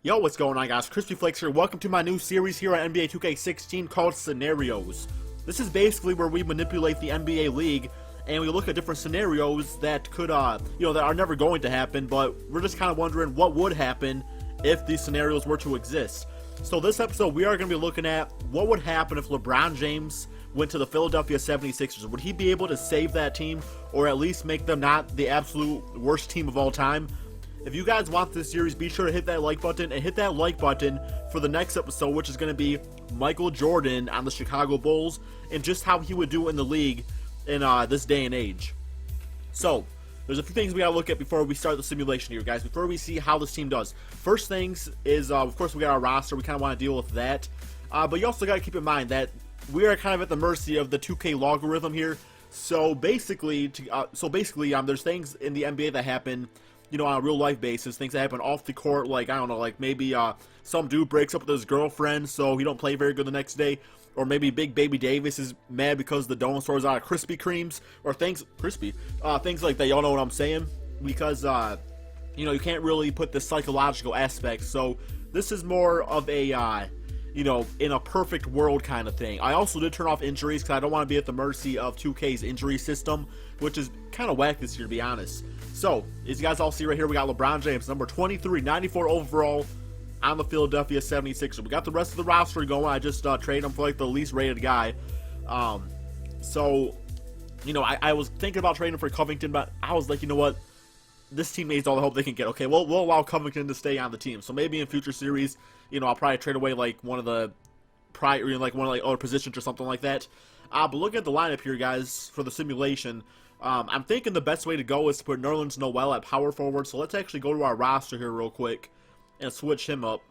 Yo, what's going on, guys? KrispyFlakes here. Welcome to my new series here on NBA 2K16 called Scenarios. This is basically where we manipulate the NBA League and we look at different scenarios that could, that are never going to happen, but we're just kind of wondering what would happen if these scenarios were to exist. So this episode, we are going to be looking at what would happen if LeBron James went to the Philadelphia 76ers. Would he be able to save that team or at least make them not the absolute worst team of all time? If you guys want this series, be sure to hit that like button and hit that like button for the next episode, which is going to be Michael Jordan on the Chicago Bulls and just how he would do in the league in this day and age. So, there's a few things we got to look at before we start the simulation here, guys, before we see how this team does. First things is, of course, we got our roster. We kind of want to deal with that. But you also got to keep in mind that we are kind of at the mercy of the 2K logarithm here. So basically, there's things in the NBA that happen, on a real life basis, things that happen off the court, like, I don't know, like maybe some dude breaks up with his girlfriend, so he don't play very good the next day, or maybe Big Baby Davis is mad because the donut store is out of Krispy Kremes, or things like that. Y'all know what I'm saying? Because, you can't really put the psychological aspect, so this is more of a, in a perfect world kind of thing. I also did turn off injuries because I don't want to be at the mercy of 2K's injury system, which is kind of whack this year, to be honest. So, as you guys all see right here, we got LeBron James, number 23, 94 overall on the Philadelphia 76ers. We got the rest of the roster going. I just traded him for, like, the least rated guy. I was thinking about trading for Covington, but I was like, you know what? This team needs all the help they can get. Okay, we'll allow Covington to stay on the team. So maybe in future series, I'll probably trade away, like, one of the other positions or something like that. But look at the lineup here, guys, for the simulation. I'm thinking the best way to go is to put Nerlens Noel at power forward. So let's actually go to our roster here real quick and switch him up,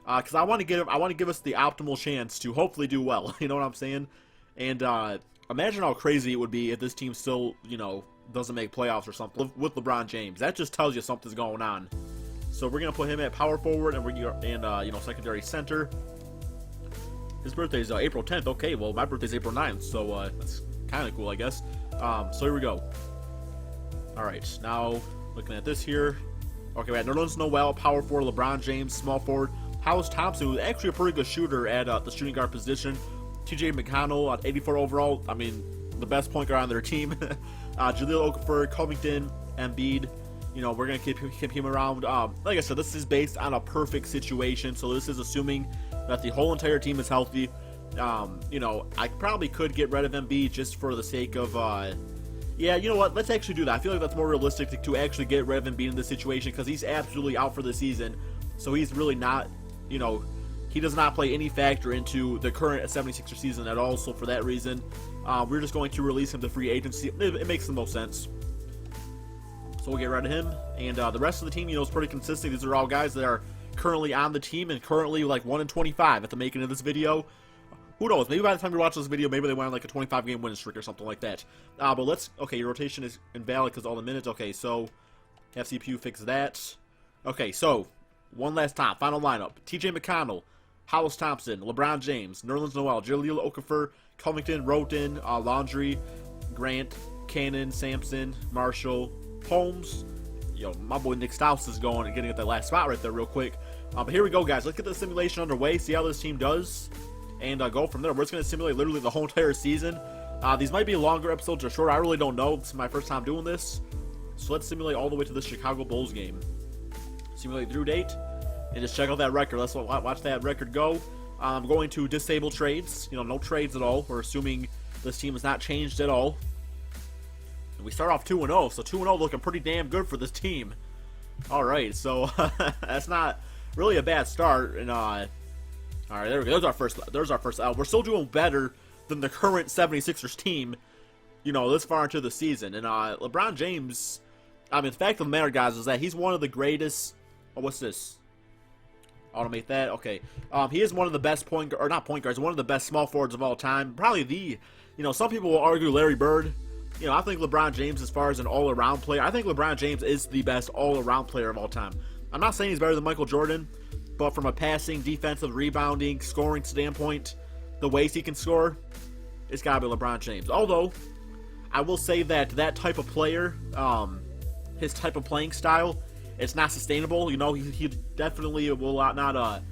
because I want to give us the optimal chance to hopefully do well. You know what I'm saying? And imagine how crazy it would be if this team still, doesn't make playoffs or something with LeBron James. That just tells you something's going on. So we're gonna put him at power forward and secondary center. His birthday's April 10th. Okay, well, my birthday's April 9th, so that's kind of cool, I guess. So here we go. Alright, now looking at this here. Okay, we had Nerlens Noel, power forward, LeBron James, small forward, Hollis Thompson, who's actually a pretty good shooter at the shooting guard position. TJ McConnell at 84 overall. I mean, the best point guard on their team. Jahlil Okafor, Covington, Embiid. We're going to keep him around. Like I said, this is based on a perfect situation, so this is assuming that the whole entire team is healthy. I probably could get rid of Embiid just for the sake of, yeah, you know what, let's actually do that. I feel like that's more realistic to actually get rid of Embiid in this situation, because he's absolutely out for the season, so he's really not, he does not play any factor into the current 76er season at all, so for that reason, we're just going to release him to free agency. It makes the most sense. So we'll get rid of him, and the rest of the team, is pretty consistent. These are all guys that are currently on the team and currently like 1-25 at the making of this video. Who knows? Maybe by the time you watch this video, maybe they went on like a 25-game winning streak or something like that. Okay, your rotation is invalid because all the minutes. Okay, so have CPU fix that. Okay, so one last time, final lineup: TJ McConnell, Hollis Thompson, LeBron James, Nerlens Noel, Jahlil Okafor, Covington, Roten, Laundry, Grant, Cannon, Sampson, Marshall, Holmes. My boy Nick Staus is going and getting at that last spot right there real quick. But here we go, guys. Let's get the simulation underway, see how this team does, and go from there. We're just going to simulate literally the whole entire season. These might be longer episodes or shorter. I really don't know. This is my first time doing this. So let's simulate all the way to the Chicago Bulls game. Simulate through date, and just check out that record. Let's watch that record go. I'm going to disable trades. No trades at all. We're assuming this team has not changed at all. We start off 2-0, so 2-0 looking pretty damn good for this team. Alright, so that's not really a bad start. And alright, there we go. There's our first out. We're still doing better than the current 76ers team, this far into the season. And LeBron James, the fact of the matter, guys, is that he's one of the greatest. Oh, what's this? Automate that. Okay. He is one of the best one of the best small forwards of all time. Probably the, some people will argue Larry Bird. I think LeBron James, as far as an all-around player, I think LeBron James is the best all-around player of all time. I'm not saying he's better than Michael Jordan, but from a passing, defensive, rebounding, scoring standpoint, the ways he can score, it's got to be LeBron James. Although, I will say that type of player, his type of playing style, it's not sustainable. You know, he definitely will not,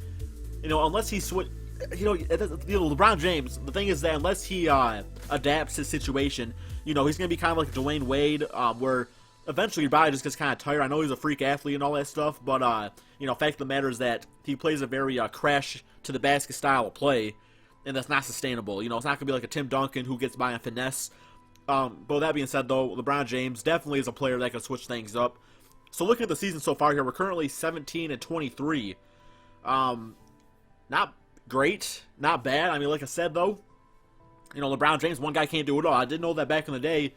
you know, unless he switch. You know, LeBron James, the thing is that unless he adapts his situation, you know, he's going to be kind of like Dwayne Wade, where eventually your body just gets kind of tired. I know he's a freak athlete and all that stuff, but, you know, fact of the matter is that he plays a very crash to the basket style of play, and that's not sustainable. You know, it's not going to be like a Tim Duncan who gets by on finesse. But with that being said, though, LeBron James definitely is a player that can switch things up. So looking at the season so far here, we're currently 17-23. Not great, not bad. I mean, like I said, though, you know, LeBron James, one guy can't do it all. I didn't know that back in the day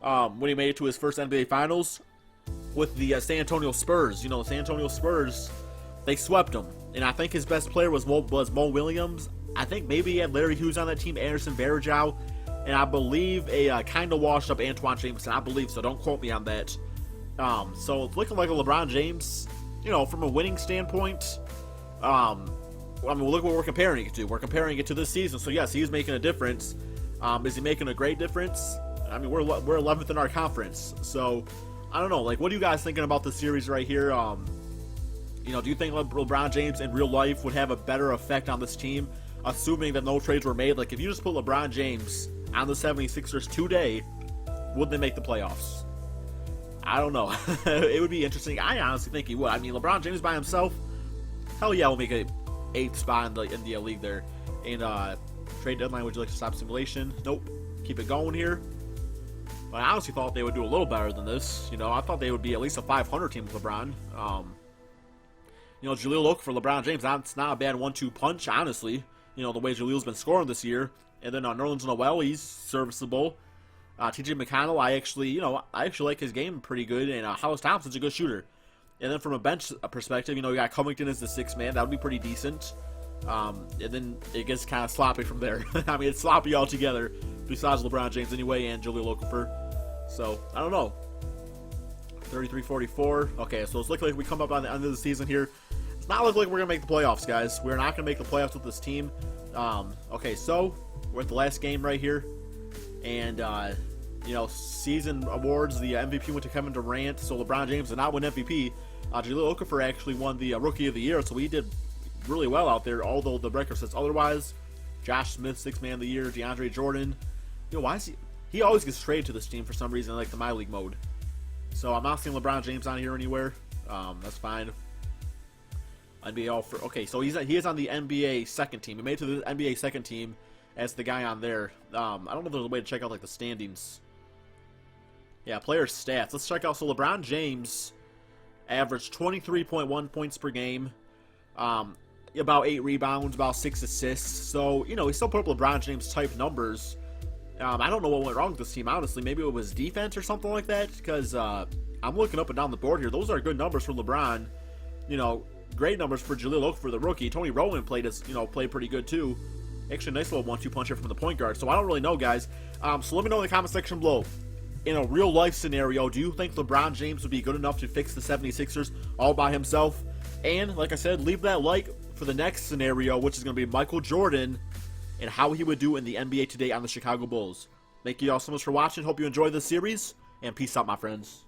when he made it to his first NBA Finals with the San Antonio Spurs. You know, the San Antonio Spurs, they swept him. And I think his best player was Mo Williams. I think maybe he had Larry Hughes on that team, Anderson Varejao, and I believe a kind of washed up Antoine Jameson. I believe so. Don't quote me on that. So it's looking like a LeBron James, you know, from a winning standpoint. I mean, look what we're comparing it to. We're comparing it to this season. So yes, he's making a difference. Is he making a great difference? I mean, we're 11th in our conference. So I don't know. Like, what are you guys thinking about this series right here? You know, do you think LeBron James in real life would have a better effect on this team, assuming that no trades were made? Like, if you just put LeBron James on the 76ers today, would they make the playoffs? I don't know. It would be interesting. I honestly think he would. I mean, LeBron James by himself, hell yeah, we'll make a 8th spot in the league there. And trade deadline, would you like to stop simulation? Nope. Keep it going here. But I honestly thought they would do a little better than this. You know, I thought they would be at least a 500 team with LeBron. You know, Jahlil Okafor for LeBron James, that's not a bad 1-2 punch, honestly. You know, the way Jalil's been scoring this year. And then Nerlens Noel, he's serviceable. T.J. McConnell, I actually like his game pretty good. And Hollis Thompson's a good shooter. And then from a bench perspective, you know, you got Covington as the 6th man. That would be pretty decent. And then it gets kind of sloppy from there. I mean, it's sloppy altogether, besides LeBron James anyway and Jahlil Okafor. So, I don't know. 33-44. Okay, so it's looking like we come up on the end of the season here. It's not looking like we're going to make the playoffs, guys. We're not going to make the playoffs with this team. Okay, so we're at the last game right here. And, you know, season awards, the MVP went to Kevin Durant. So LeBron James did not win MVP. Jahlil Okafor actually won the Rookie of the Year, so he did really well out there, although the record says otherwise. Josh Smith, 6th man of the year. DeAndre Jordan. You know, why is he always gets traded to this team for some reason, like the My League mode. So I'm not seeing LeBron James on here anywhere. That's fine. NBA all for okay. So he is on the NBA second team. He made it to the NBA second team as the guy on there. I don't know if there's a way to check out like the standings. Yeah, player stats. Let's check out. So LeBron James averaged 23.1 points per game, about 8 rebounds, about 6 assists. So you know he still put up LeBron James type numbers. I don't know what went wrong with this team, honestly. Maybe it was defense or something like that, because I'm looking up and down the board here. Those are good numbers for LeBron. You know, great numbers for Jahlil Okafor for the rookie. Tony Rowan played pretty good too. Actually, nice little 1-2 punch here from the point guard. So I don't really know, guys. So let me know in the comment section below. In a real life scenario, do you think LeBron James would be good enough to fix the 76ers all by himself? And like I said, leave that like for the next scenario, which is going to be Michael Jordan and how he would do in the NBA today on the Chicago Bulls. Thank you all so much for watching. Hope you enjoyed this series, and peace out, my friends.